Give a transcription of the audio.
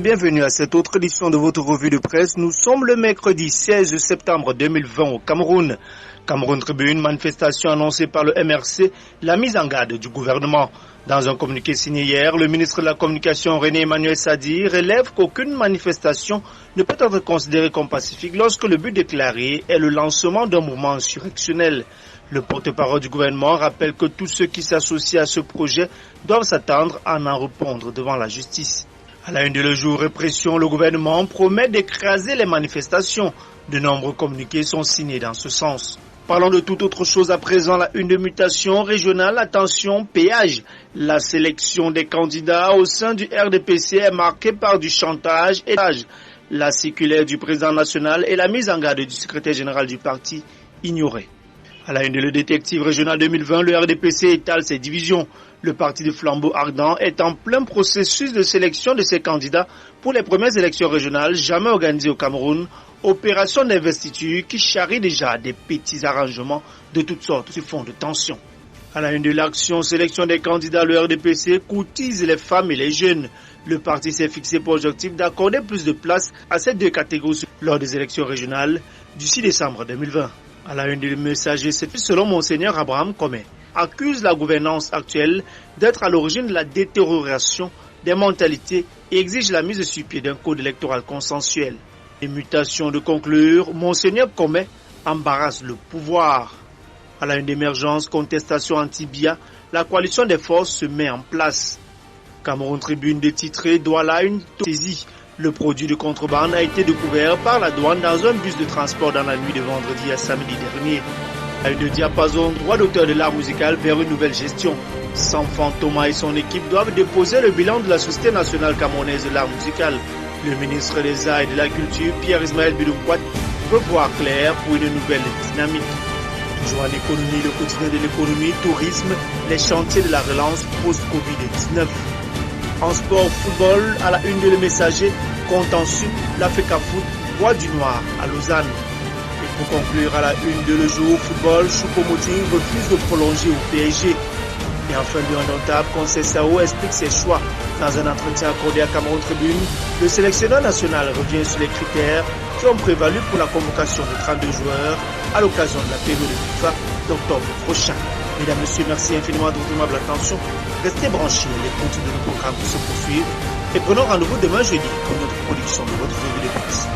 Bienvenue à cette autre édition de votre revue de presse. Nous sommes le mercredi 16 septembre 2020 au Cameroun. Cameroun Tribune, manifestation annoncée par le MRC, la mise en garde du gouvernement. Dans un communiqué signé hier, le ministre de la Communication René Emmanuel Sadi relève qu'aucune manifestation ne peut être considérée comme pacifique lorsque le but déclaré est le lancement d'un mouvement insurrectionnel. Le porte-parole du gouvernement rappelle que tous ceux qui s'associent à ce projet doivent s'attendre à en répondre devant la justice. À la une de Le Jour, répression, le gouvernement promet d'écraser les manifestations. De nombreux communiqués sont signés dans ce sens. Parlons de toute autre chose à présent, la une de mutation régionale, attention, péage. La sélection des candidats au sein du RDPC est marquée par du chantage et la circulaire du président national et la mise en garde du secrétaire général du parti ignorée. À la une de Le Détective régional 2020, le RDPC étale ses divisions. Le parti de Flambeau Ardent est en plein processus de sélection de ses candidats pour les premières élections régionales jamais organisées au Cameroun. Opération d'investiture qui charrie déjà des petits arrangements de toutes sortes sur fond de tension. À la une de l'action sélection des candidats, le RDPC courtise les femmes et les jeunes. Le parti s'est fixé pour objectif d'accorder plus de place à ces deux catégories lors des élections régionales du 6 décembre 2020. À la une du messager, c'est selon Monseigneur Abraham Comé, accuse la gouvernance actuelle d'être à l'origine de la détérioration des mentalités et exige la mise sur pied d'un code électoral consensuel. Les mutations de conclure, Monseigneur Comé embarrasse le pouvoir. À la une d'émergence, contestation anti-BIA, la coalition des forces se met en place. Cameroun Tribune détitré Douala une saisie. Le produit de contrebande a été découvert par la douane dans un bus de transport dans la nuit de vendredi à samedi dernier. À une de diapason, droit d'auteur de l'art musical vers une nouvelle gestion. Sanfan Thomas et son équipe doivent déposer le bilan de la Société nationale camerounaise de l'art musical. Le ministre des Arts et de la Culture, Pierre Ismaël Bidoumkwat, veut voir clair pour une nouvelle dynamique. Toujours en économie, le quotidien de l'économie, tourisme, les chantiers de la relance post-Covid-19. En sport, football, à la une de Le Messager, contentieux, l'Africa Foot, bois du noir à Lausanne. Et pour conclure, à la une de Le Jour, football, Choupo-Moting refuse de prolonger au PSG. Et enfin, l'indomptable Conseil Sao explique ses choix. Dans un entretien accordé à Cameroun Tribune, le sélectionneur national revient sur les critères qui ont prévalu pour la convocation de 32 joueurs à l'occasion de la période de FIFA d'octobre prochain. Mesdames, Messieurs, merci infiniment de votre aimable attention. Restez branchés, les contenus de nos programmes se poursuivent. Et prenons rendez-vous demain jeudi pour notre production de votre revue de presse.